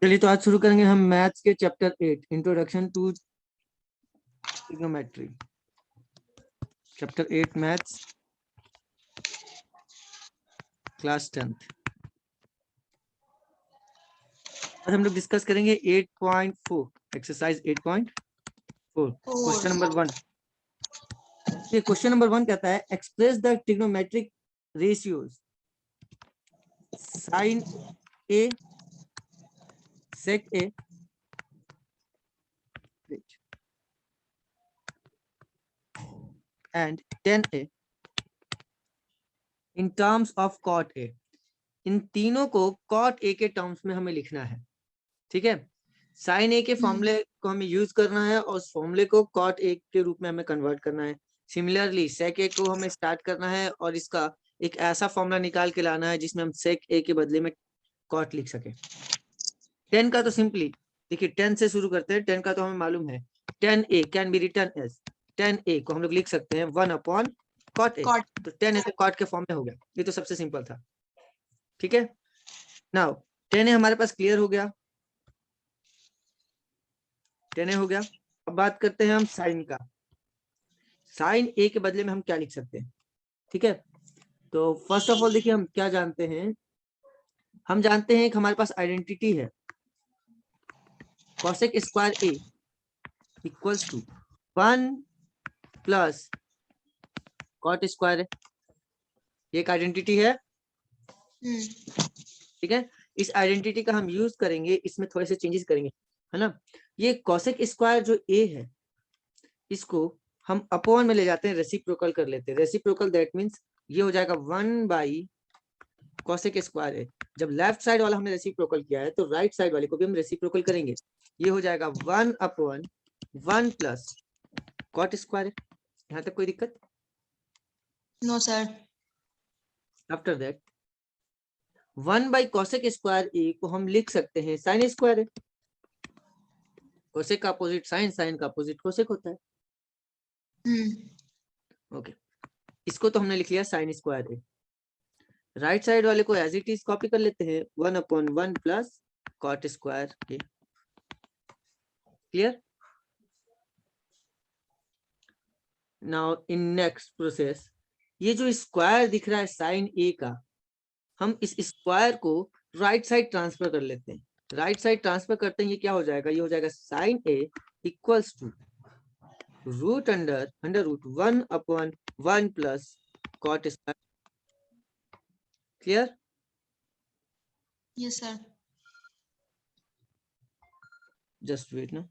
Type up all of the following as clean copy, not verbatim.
चलिए तो आज शुरू करेंगे हम मैथ्स के chapter 8 introduction to trigonometry. Chapter 8 maths class 10th। आज हम लोग डिस्कस करेंगे 8.4 एक्सरसाइज 8.4 क्वेश्चन नंबर 1। ये क्वेश्चन नंबर 1 कहता है express the trigonometric ratios sine A sec A and tan a in terms of cot a। इन तीनों को cot a के टर्म्स में हमें लिखना है, ठीक है। साइन ए के फॉर्मूले को हमें यूज करना है और उस फॉर्मूले को cot a के रूप में हमें कन्वर्ट करना है। सिमिलरली sec a को हमें स्टार्ट करना है और इसका एक ऐसा फॉर्मूला निकाल के लाना है जिसमें हम sec a के बदले में cot लिख सके। 10 का तो सिंपली देखिए 10 से शुरू करते हैं। 10 का तो हमें मालूम है tan a can be written as tan a को हम लोग लिख सकते हैं 1/cot a। तो tan a तो cot के फॉर्म में हो गया, ये तो सबसे सिंपल था, ठीक है। नाउ tan a हमारे पास क्लियर हो गया, 10 हो गया। अब बात करते हैं हम साइन का। साइन ए के बदले में हम क्या लिख सकते हैं, ठीक है। तो फर्स्ट ऑफ ऑल देखिए हम क्या जानते हैं, हम जानते हैं कि हमारे पास आइडेंटिटी है cosec square A equals to 1 plus cot square है। ये एक आइडेंटिटी है, ठीक है। इस आइडेंटिटी का हम यूज करेंगे, इसमें थोड़े से चेंजेस करेंगे, है ना। ये cosec स्क्वायर जो a है इसको हम अपॉन में ले जाते हैं, रेसिप्रोकल कर लेते हैं। रेसिप्रोकल दैट मींस ये हो जाएगा 1/cosec स्क्वायर है। जब लेफ्ट साइड वाला हमने रेसिप्रोकल किया है तो राइट साइड वाले को भी हम रेसिप्रोकल करेंगे। ये हो जाएगा 1/1 प्लस cot स्क्वायर है। यहाँ तक कोई दिक्कत? No sir. After that 1/cosec square A को हम लिख सकते हैं साइन स्क्वायर है। cosec का अपोजिट साइन, साइन का अपोजिट cosec होता है। ओके, इसको तो हमने लिख लिया sine square A. Right side वाले को एज इट इज कॉपी कर लेते हैं 1/1 plus cot square A. Clear? Now in next process ये जो स्क्वायर दिख रहा है साइन ए का, हम इस स्क्वायर को राइट साइड ट्रांसफर कर लेते हैं। राइट साइड ट्रांसफर करते हैं, ये क्या हो जाएगा, ये हो जाएगा sine A equals to root under root 1/1 plus cot square. Clear? Yes sir. Just wait ना।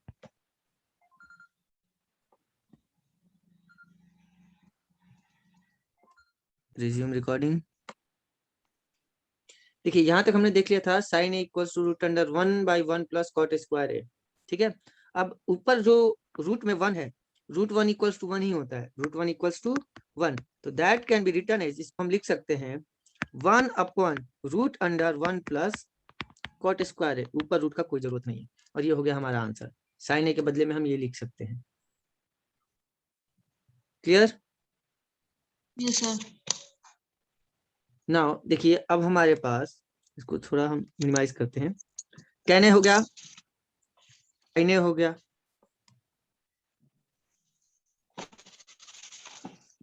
Resume recording. देखिए यहां तक हमने देख लिया था sine A equals to root under 1/1 plus cot square A, ठीक है। अब ऊपर जो रूट में 1 है, रूट 1 इक्वल्स टू 1 ही होता है, रूट 1 इक्वल्स टू 1। तो that can be written as, इसको हम लिख सकते हैं 1/√1 प्लस cot स्क्वायर है। ऊपर रूट का कोई जरूरत नहीं है और ये हो गया हमारा आंसर। साइन ए के बदले में हम ये लिख सकते हैं। क्लियर? Yes sir. नाउ देखिए अब हमारे पास, इसको थोड़ा हम मिनिमाइज करते हैं। कैन ए हो गया, साइन ए हो गया।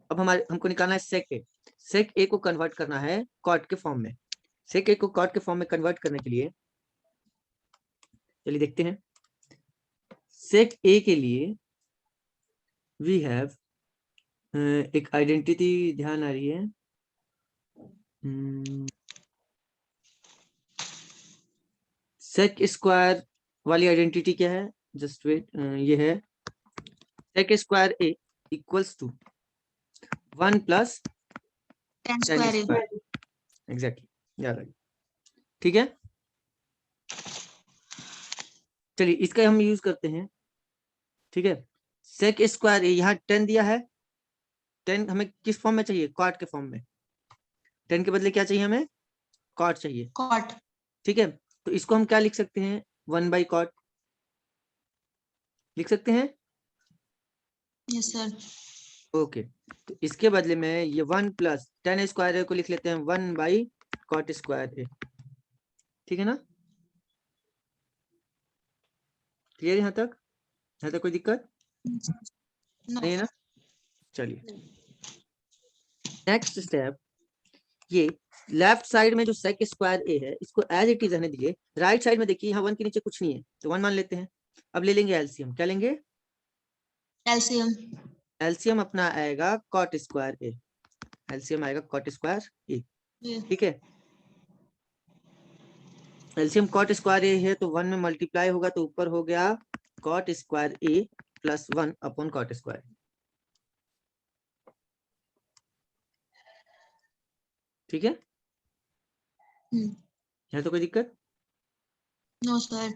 अब हमारे हमको निकालना है सेक ए। सेक ए को कन्वर्ट करना है कॉट के फॉर्म में। सेक ए को कॉट के फॉर्म में कन्वर्ट करने के लिए चलिए देखते हैं। सेक ए के लिए वी हैव एक आइडेंटिटी ध्यान आ रही है, सेक स्क्वायर वाली आइडेंटिटी क्या है, जस्ट वेट, ये है sec square A equals to 1 plus tan tan square square. Exactly, याद आ गया, ठीक है। चलिए इसका हम यूज करते हैं, ठीक है। सेक स्क्वायर ए, यहाँ 10 दिया है, 10 हमें किस फॉर्म में चाहिए, कॉट के फॉर्म में। 10 के बदले क्या चाहिए हमें, कॉट चाहिए, कॉट। ठीक है। तो इसको हम क्या लिख सकते हैं, 1/cot लिख सकते हैं। Yes sir. ओके, तो इसके बदले में ये 1 प्लस tan स्क्वायर को लिख लेते हैं 1/cot स्क्वायर ए, ठीक है ना। क्लियर यहाँ तक कोई दिक्कत नो नहीं है ना? चलिए नेक्स्ट स्टेप, ये लेफ्ट साइड में जो सेक स्क्वायर ए है इसको एज इट इज रहने दीजिए। राइट साइड में देखिए यहाँ 1 के नीचे कुछ नहीं है तो 1 मान लेते हैं। अब ले लेंगे एलसीएम। क्या लेंगे? एलसीएम एलसीएम अपना आएगा कॉट स्क्वायर ए। एलसीएम आएगा कॉट स्क्वायर ए। ठीक है, एलसीएम कॉट स्क्वायर ए है तो 1 में मल्टीप्लाई होगा तो ऊपर हो गया cot square A plus 1 upon cot square. ठीक है, यहाँ तो कोई दिक्कत? No sir.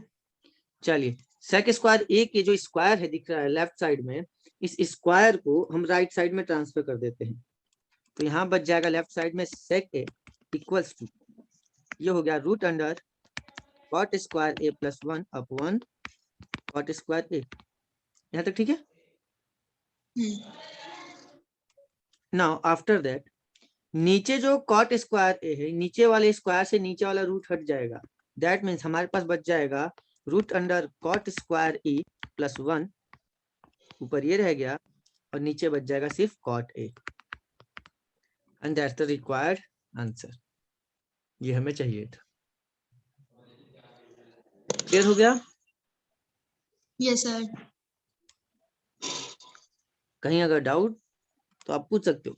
चलिए सेक स्क्वायर ए के जो स्क्वायर है दिख रहा है लेफ्ट साइड में, इस स्क्वायर को हम राइट साइड में ट्रांसफर कर देते हैं तो यहाँ बच जाएगा लेफ्ट साइड में सेक ए इक्वल्स टू, ये हो गया root under cot square A plus 1 upon cot square ए। यहाँ तक ठीक है? नाउ आफ्टर दैट नीचे जो कॉट स्क्वायर ए है, नीचे वाले स्क्वायर से नीचे वाला रूट हट जाएगा। दैट मीन्स हमारे पास बच जाएगा root under cot square A plus 1, ऊपर ये रह गया और नीचे बच जाएगा सिर्फ cot A. And that's the required answer. ये हमें चाहिए था। क्लियर हो गया? Yes sir. कहीं अगर डाउट तो आप पूछ सकते हो,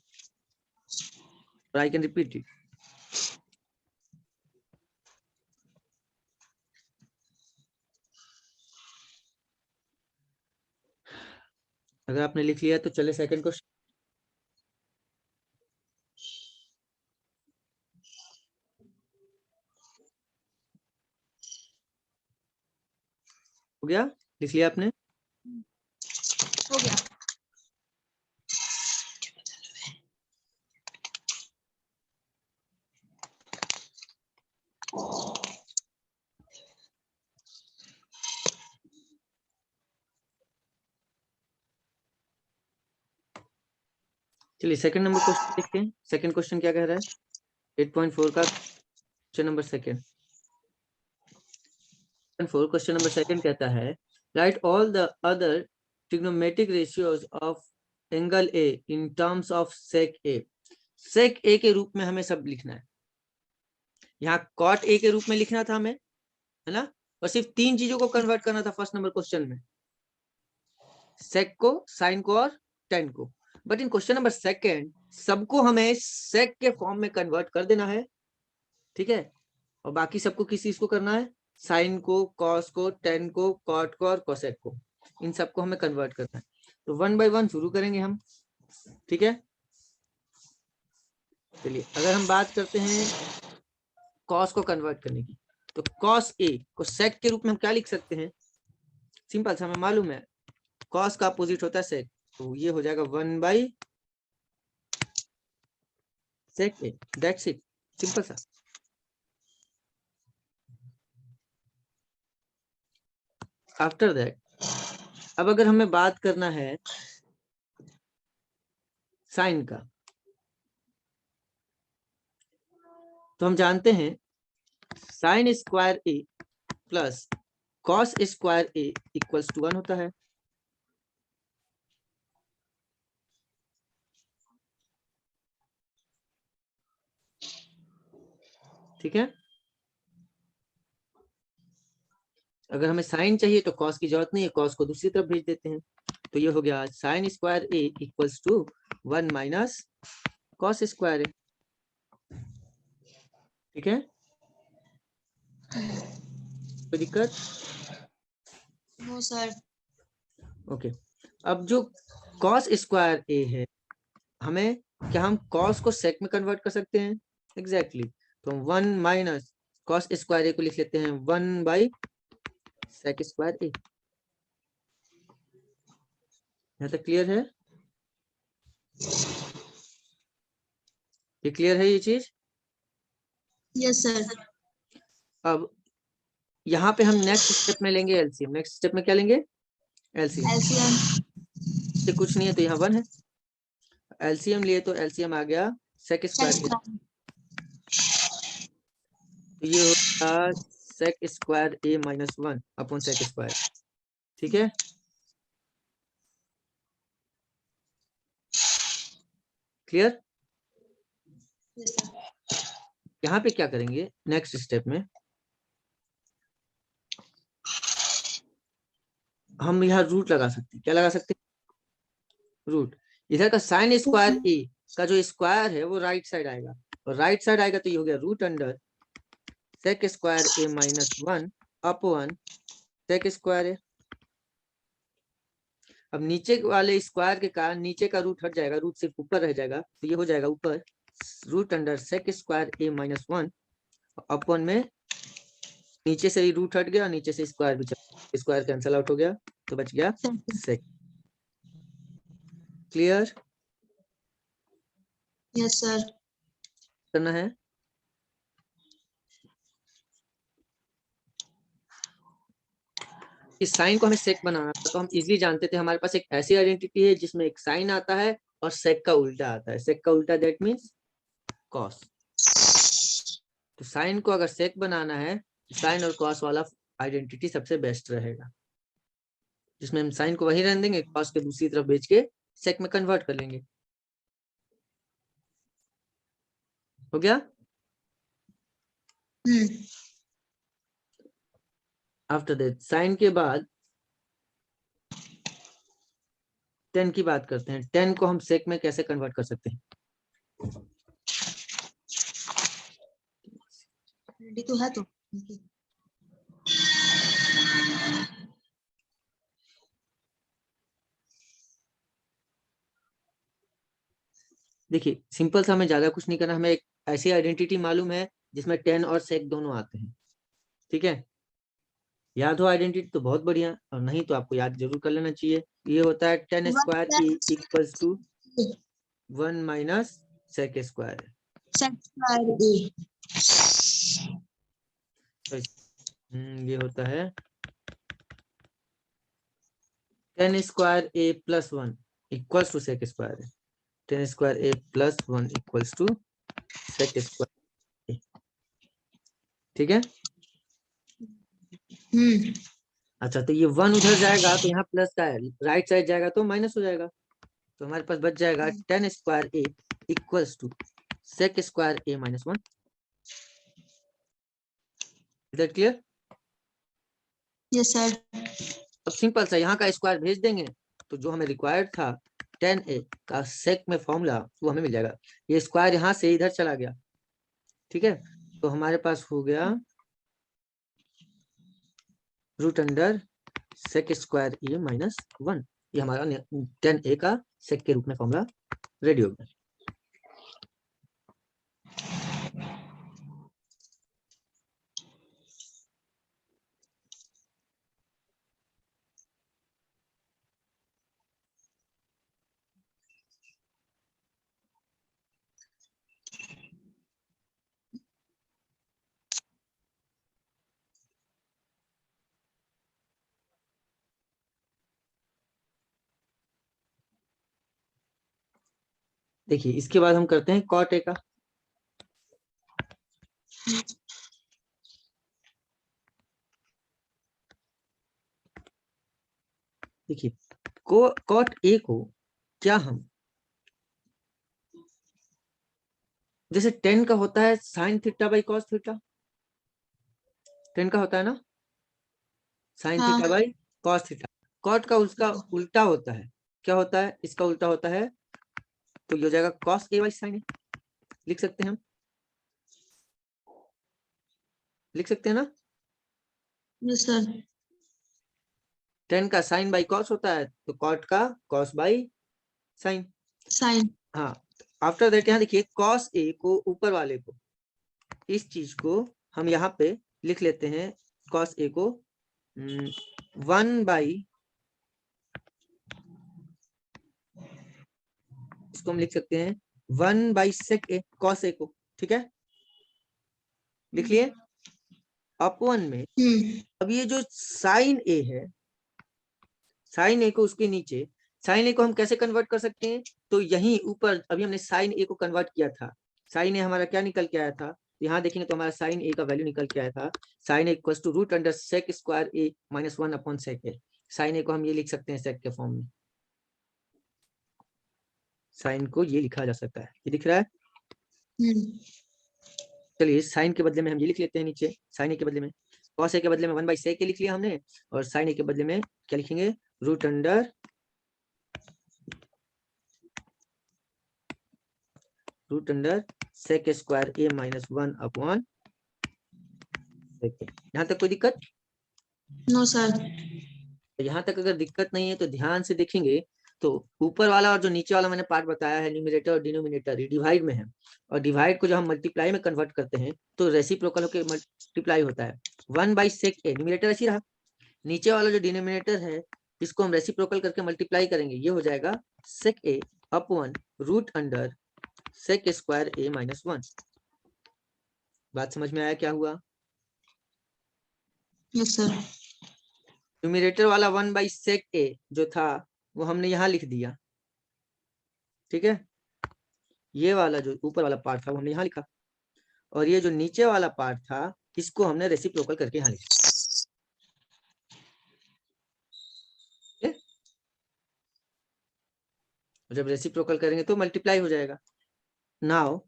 आई कैन रिपीट इट। अगर आपने लिख लिया तो चले सेकंड क्वेश्चन। हो गया? लिख लिया आपने? हो गया। चलिए सेकंड नंबर क्वेश्चन देखते हैं। सेकंड क्वेश्चन क्या कह रहा है? 8.4 का question number second. Question number second कहता है write all the other trigonometric ratios of angle A in terms of sec A. Sec A के रूप में हमें सब लिखना है। यहाँ कॉट ए के रूप में लिखना था हमें, है ना? और सिर्फ 3 चीजों को कन्वर्ट करना था फर्स्ट नंबर क्वेश्चन में, सेक को, साइन को और टेन को। But in question number second सबको हमें सेक के फॉर्म में कन्वर्ट कर देना है। ठीक है, और बाकी सबको किस चीज को करना है? साइन को, कॉस को, टेन को, कॉट को और कोसेक को, इन सबको हमें कन्वर्ट करना है। तो 1 बाय 1 शुरू करेंगे हम। ठीक है, चलिए अगर हम बात करते हैं कॉस को कन्वर्ट करने की, तो कॉस ए को सेक के रूप में हम क्या लिख सकते हैं? सिंपल सा, हमें मालूम है कॉस का अपोजिट होता है सेक, तो ये हो जाएगा 1 by sec A. That's it, simple सा। आफ्टर दैट अब अगर हमें बात करना है साइन का, तो हम जानते हैं sine square A plus cos square A equals to 1 होता है। ठीक है, अगर हमें साइन चाहिए तो कॉस की जरूरत नहीं है, कॉस को दूसरी तरफ भेज देते हैं। तो ये हो गया sine square A equals to 1 minus cos square A. ठीक है, कोई दिक्कत? No sir. ओके, अब जो कॉस स्क्वायर ए है, हमें क्या हम कॉस को सेक में कन्वर्ट कर सकते हैं? एग्जैक्टली तो 1 माइनस कॉस स्क्वायर ए को लिख लेते हैं 1 बाई सेक स्क्वायर ए। यहाँ तक क्लियर है? ये क्लियर है ये चीज? Yes sir. अब यहाँ पे हम नेक्स्ट स्टेप में लेंगे एलसीएम। नेक्स्ट स्टेप में क्या लेंगे? एलसीएम। एलसीएम से कुछ नहीं है तो यहाँ 1 है, एलसीएम लिए तो एलसीएम आ गया सेक स्क्वायर ए। तो ये होगा सेक square A minus 1 upon sec square. ठीक है, क्लियर। Yes sir. यहाँ पे क्या करेंगे नेक्स्ट स्टेप में, हम यहाँ रूट लगा सकते हैं। क्या लगा सकते हैं? रूट। इधर का साइन स्क्वायर ए का जो स्क्वायर है वो राइट साइड आएगा, और राइट साइड आएगा तो ये हो गया root under sec square A minus 1 upon sec square ए। अब नीचे वाले स्क्वायर के कारण नीचे का रूट हट जाएगा, रूट सिर्फ ऊपर रह जाएगा, तो ये हो जाएगा ऊपर root under sec square A minus 1 upon में नीचे से ही रूट हट गया, नीचे से स्क्वायर भी स्क्वायर कैंसिल आउट हो गया, तो बच गया सेक। क्लियर। Yes sir. करना है इस साइन को हमें सेक बनाना था, तो हम इजीली जानते थे हमारे पास एक ऐसी आइडेंटिटी है जिसमें एक साइन आता है और सेक का उल्टा आता है। सेक का उल्टा दैट मींस कॉस। तो साइन को अगर सेक बनाना है, साइन और कॉस वाला आइडेंटिटी सबसे बेस्ट रहेगा, जिसमें हम साइन को वहीं रहने देंगे, कॉस के दूसरी तरफ भेज के सेक में कन्वर्ट कर लेंगे। हो गया। आफ्टर दैट साइन के बाद टेन की बात करते हैं। टेन को हम सेक में कैसे कन्वर्ट कर सकते हैं? रेडी तो है तो। देखिए सिंपल सा, हमें ज्यादा कुछ नहीं करना, हमें एक ऐसी आइडेंटिटी मालूम है जिसमें टेन और सेक दोनों आते हैं। ठीक है, याद हो आइडेंटिटी तो बहुत बढ़िया, और नहीं तो आपको याद जरूर कर लेना चाहिए। ये होता है tan square A equals to 1 minus sec square. ये होता है tan square A plus 1 equals to sec square. Tan square A plus 1 equals to sec square. ठीक है। अच्छा, तो ये 1 उधर जाएगा तो यहाँ प्लस का है, राइट साइड जाएगा तो माइनस हो जाएगा, तो हमारे पास बच जाएगा tan square A equals to sec square A minus 1। Is that clear? Yes sir. अब सिंपल सा यहाँ का स्क्वायर भेज देंगे, तो जो हमें रिक्वायर्ड था टेन ए का सेक में फॉर्मूला वो हमें मिल जाएगा। ये स्क्वायर यहाँ से इधर चला गया। ठीक है, तो हमारे पास हो गया root under sec square A minus 1। ये हमारा टेन ए का सेक के रूप में फॉर्मूला रेडी हो गया। देखिए इसके बाद हम करते हैं कॉट ए का। देखिए कॉट ए को क्या हम, जैसे टेन का होता है sine theta by cos theta, tan का होता है ना साइन हाँ। Theta by cos theta. Cot का उसका उल्टा होता है। क्या होता है? इसका उल्टा होता है, तो ये हो जाएगा कॉस ए बाई साइन ए। लिख सकते हैं हम, लिख सकते हैं ना। Yes sir. टेन का साइन बाई कॉस होता है, तो कॉट का कॉस बाई साइन। साइन। हाँ, आफ्टर दैट यहाँ देखिए कॉस ए को ऊपर वाले को, इस चीज को हम यहाँ पे लिख लेते हैं, कॉस ए को 1 बाई, इसको हम लिख सकते हैं 1 by sec A cos A को। ठीक है, लिख लिए अपॉन में। अब ये जो साइन ए है, साइन ए को उसके नीचे, साइन ए को हम कैसे कन्वर्ट कर सकते हैं? तो यहीं ऊपर अभी हमने साइन ए को कन्वर्ट किया था, साइन ए हमारा क्या निकल के आया था, यहाँ देखेंगे तो हमारा साइन ए का वैल्यू निकल के आया था, sine A equals to root under sec square A minus 1 upon sec A. Sine A को हम ये लिख सकते हैं सेक के फॉर्म में, साइन को ये लिखा जा सकता है, ये दिख रहा है। चलिए साइन के बदले में हम ये लिख लेते हैं नीचे, साइन ए के बदले में कॉस ए के बदले में 1/sec ए लिख लिया हमने, और साइन ए के बदले में क्या लिखेंगे, root under sec square A minus 1 upon sec A. यहाँ तक कोई दिक्कत? No sir. तो यहाँ तक अगर दिक्कत नहीं है तो ध्यान से देखेंगे तो ऊपर वाला और जो नीचे वाला मैंने पार्ट बताया है, न्यूमरेटर और डिनोमिनेटर, ये डिवाइड में है, और डिवाइड को जब हम मल्टीप्लाई में कन्वर्ट करते हैं तो रेसिप्रोकल होकर मल्टीप्लाई होता है। 1/sec ए न्यूमरेटर ऐसी रहा, नीचे वाला जो डिनोमिनेटर है इसको हम रेसिप्रोकल करके मल्टीप्लाई करेंगे, ये हो जाएगा sec A upon root under sec square A minus 1। बात समझ में आया क्या हुआ? Yes sir. न्यूमरेटर वाला 1/sec ए जो था वो हमने यहाँ लिख दिया, ठीक है, ये वाला जो ऊपर वाला पार्ट था वो हमने यहाँ लिखा, और ये जो नीचे वाला पार्ट था इसको हमने रेसिप्रोकल करके यहाँ लिखा। जब रेसिप्रोकल करेंगे तो मल्टीप्लाई हो जाएगा। नाउ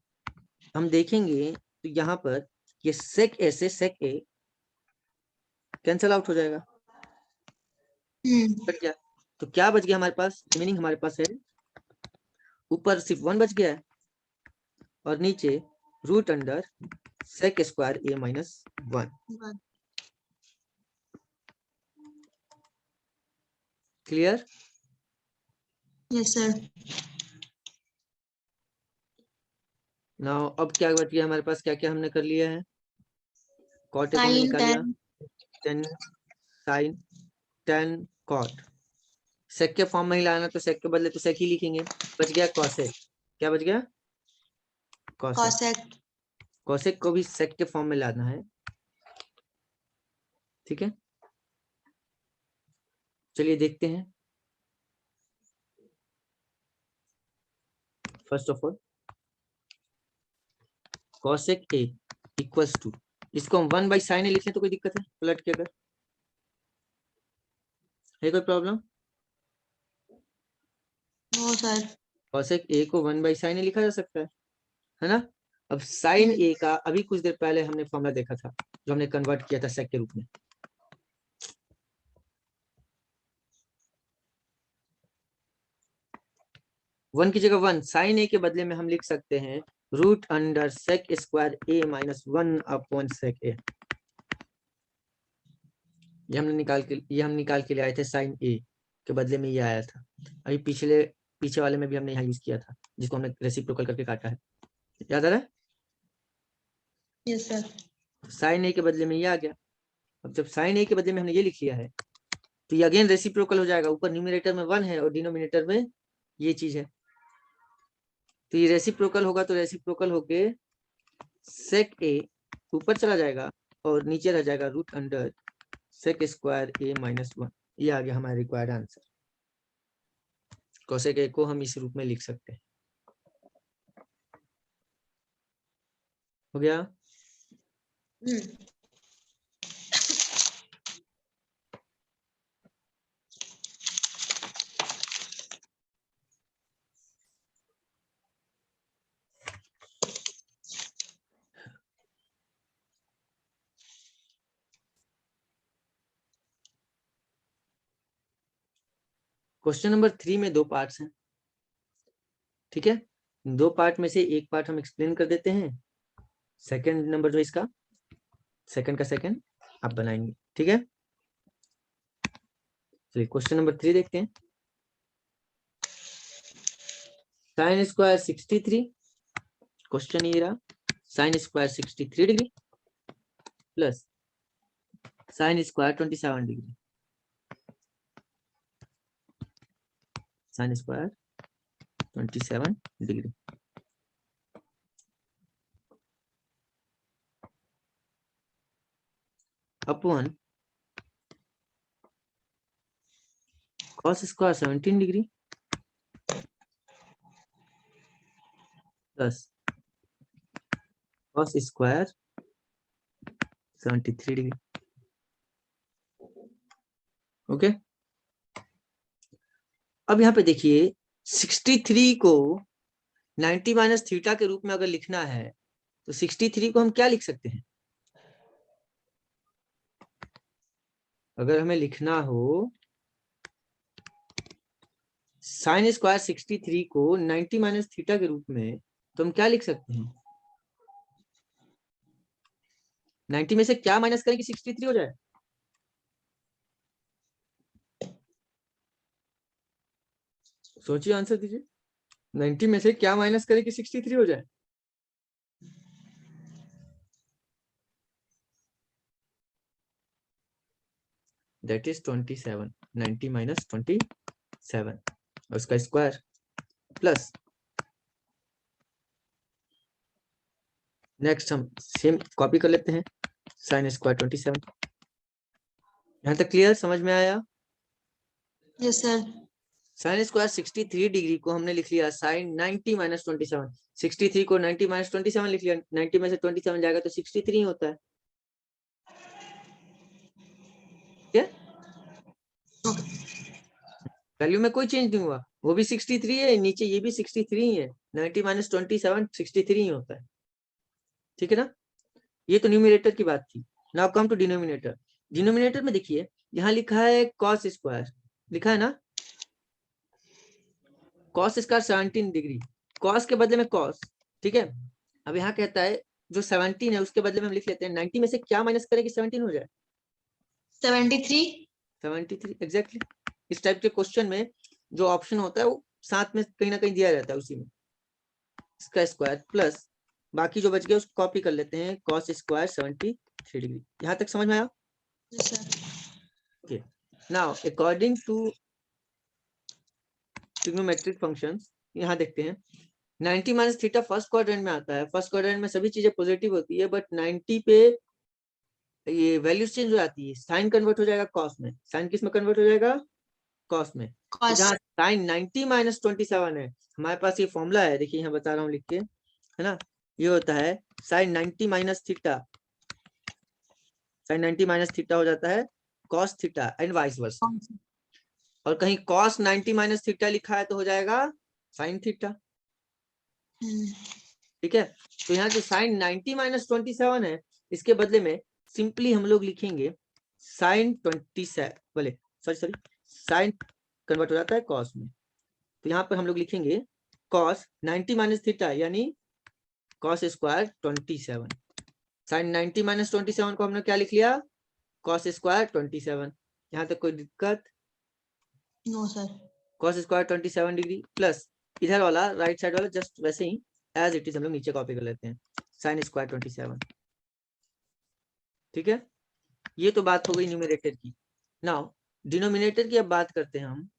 हम देखेंगे तो यहाँ पर ये sec ए से sec ए कैंसल आउट हो जाएगा, बच गया। तो क्या बच गया हमारे पास, मीनिंग हमारे पास है ऊपर सिर्फ 1 बच गया है और नीचे root under sec square A minus 1। Clear? Yes sir. Now अब क्या बच गया हमारे पास, क्या क्या हमने कर लिया है, कॉट ए को हमने साइन निकाल लिया, 10 साइन 10 कॉट, सेक के फॉर्म में ही लाना तो सेक के बदले तो सेक ही लिखेंगे, बच गया कॉसेक। क्या बच गया? कॉसेक। कॉसेक को भी सेक के फॉर्म में लाना है, ठीक है। चलिए देखते हैं। First of all cosec A equals to, इसको हम 1/sin ए लिखें तो कोई दिक्कत है पलट के, अगर है कोई problem? No sir. Cosec A को 1/sin ए लिखा जा सकता है ना। अब साइन ए का अभी कुछ देर पहले हमने फॉर्मूला देखा था जो हमने कन्वर्ट किया था सेक के रूप में, वन की जगह 1, साइन ए के बदले में हम लिख सकते हैं root under sec square A minus 1 upon sec ए। ये हम निकाल के ले आए थे, साइन ए के बदले में ये आया था। अभी पीछे वाले में भी हमने यहाँ यूज किया था जिसको हमने रेसिप्रोकल करके काटा है, याद आ रहा है? Yes sir. साइन ए के बदले में ये आ गया। अब जब साइन ए के बदले में हमने ये लिख लिया है तो ये अगेन रेसिप्रोकल हो जाएगा, ऊपर न्यूमरेटर में 1 है और डिनोमिनेटर में ये चीज है, तो ये रेसिप्रोकल होगा, तो रेसिप्रोकल होके सेक ए ऊपर चला जाएगा और नीचे रह जाएगा root under sec square A minus 1। ये आ गया हमारा रिक्वायर्ड आंसर। कोसेक ए को हम इस रूप में लिख सकते हैं। हो गया? क्वेश्चन नंबर 3 में 2 पार्ट्स हैं, ठीक है। 2 पार्ट में से एक पार्ट हम एक्सप्लेन कर देते हैं, सेकंड नंबर जो इसका सेकंड का सेकंड आप बनाएंगे, ठीक है। चलिए क्वेश्चन नंबर 3 देखते हैं। साइन स्क्वायर 63, क्वेश्चन ये रहा, sine square 63 degree plus sine square 27 degree, sine square 27 degree. Upon cos square 17 degree plus cos square 73 degree. Okay, अब यहाँ पे देखिए 63 को 90 माइनस थीटा के रूप में अगर लिखना है तो 63 को हम क्या लिख सकते हैं? अगर हमें लिखना हो साइन स्क्वायर 63 को 90 माइनस थीटा के रूप में, तो हम क्या लिख सकते हैं? 90 में से क्या माइनस करें कि 63 हो जाए? सोचिए, आंसर दीजिए। 90 में से क्या माइनस करें कि 63 हो जाए? That is 27। 90 माइनस 27 उसका स्क्वायर प्लस नेक्स्ट हम सेम कॉपी कर लेते हैं, साइन स्क्वायर 27। यहां तक क्लियर, समझ में आया? Yes sir. Sine square 63 degree को हमने लिख लिया साइन 90 माइनस 27। 63 को 90 माइनस 27 लिख लिया, 90 में से 27 जाएगा तो 63 होता है। वैल्यू में कोई चेंज नहीं हुआ, वो भी 63 है, नीचे ये भी 63 ही है। 90 माइनस 27 63 ही होता है, ठीक है ना? ये तो न्यूमरेटर की बात थी। Now come to denominator. Denominator में देखिए यहाँ लिखा है कॉस स्क्वायर, लिखा है ना, कॉस स्क्वायर 17 डिग्री, कॉस के बदले में कॉस, ठीक है। अब यहाँ कहता है जो 17 है उसके बदले में हम लिख लेते हैं 90 में से क्या माइनस करें कि 17 हो जाए? 73। 73 एग्जैक्टली। इस टाइप के क्वेश्चन में जो ऑप्शन होता है वो साथ में कहीं ना कहीं दिया रहता है उसी में, इसका स्क्वायर प्लस बाकी जो बच गया उसको कॉपी कर लेते हैं, कॉस स्क्वायर 73 डिग्री। यहाँ तक समझ में आया? Yes sir. Okay, now according to trigonometric functions यहाँ देखते हैं 90 माइनस थीटा फर्स्ट क्वाड्रेंट में आता है। फर्स्ट क्वाड्रेंट में सभी चीजें पॉजिटिव होती है, बट 90 पे ये वैल्यूज चेंज हो जाती है, साइन कन्वर्ट हो जाएगा कॉस में। साइन किस में कन्वर्ट हो जाएगा? कॉस में। तो कॉस। जहाँ साइन 90 माइनस 27 है, हमारे पास ये फॉर्मूला है, देखिए यहाँ बता रहा हूँ लिख के, है ना। ये होता है sine 90 minus theta, sine 90 minus theta हो जाता है cos theta and vice versa. और कहीं कॉस 90 माइनस थीटा लिखा है तो हो जाएगा साइन थीटा, ठीक है। तो यहाँ जो साइन 90 माइनस 27 है इसके बदले में सिंपली हम लोग लिखेंगे साइन 27, बोले सॉरी साइन कन्वर्ट हो जाता है कॉस में, तो यहाँ पर हम लोग लिखेंगे कॉस 90 माइनस थीटा यानी कॉस स्क्वायर 27। साइन 90 माइनस 27 को हमने क्या लिख लिया? Cos square 27। यहाँ तक कोई दिक्कत? No sir. Cos square 27 degree plus इधर वाला राइट साइड वाला जस्ट वैसे ही एज इट इज हम लोग नीचे कॉपी कर लेते हैं, साइन स्क्वायर 27, ठीक है। ये तो बात हो गई न्यूमरेटर की। नाउ डिनोमिनेटर की अब बात करते हैं हम।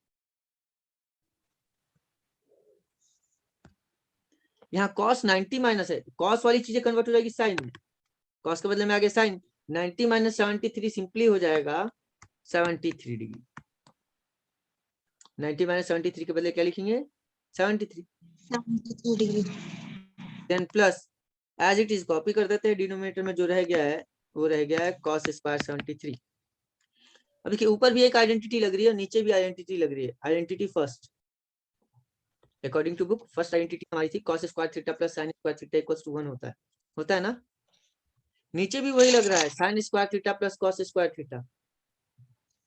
यहाँ cos 90 माइनस है, cos वाली चीजें कन्वर्ट हो जाएगी साइन में, cos के बदले में आ गया साइन, 90 माइनस 73 सिंपली हो जाएगा 73 डिग्री। 90 माइनस 73 के बदले क्या लिखेंगे? 73। 73 degree. Then plus as it is copy कर देते हैं, डिनोमिनेटर में जो रह गया है वो रह गया है cos स्क्वायर 73। अब देखिए ऊपर भी एक आइडेंटिटी लग रही है और नीचे भी आइडेंटिटी लग रही है। Identity first, according to book first identity हमारी थी cos square theta plus sin square theta equals to 1 होता है ना। नीचे भी वही लग रहा है, sin square theta plus cos square theta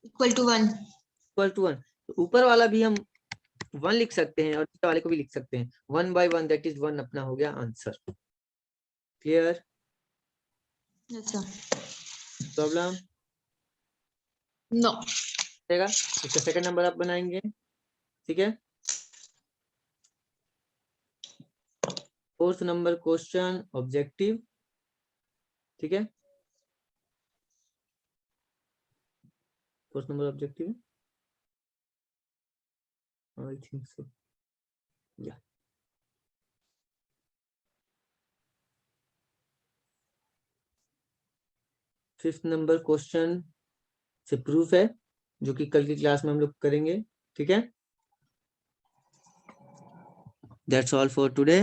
equal to 1। Equal to 1। तो ऊपर वाला भी हम 1 लिख सकते हैं और नीचे वाले को भी लिख सकते हैं, 1 by 1 दैट इज 1 अपना हो गया answer. Clear? Yes sir. Problem? No. इसका सेकंड नंबर आप बनाएंगे, ठीक है। फोर्थ नंबर क्वेश्चन ऑब्जेक्टिव, ठीक है। Fourth number objective I think so, या फिफ्थ नंबर क्वेश्चन से प्रूफ है जो कि कल की क्लास में हम लोग करेंगे, ठीक है। That's all for today.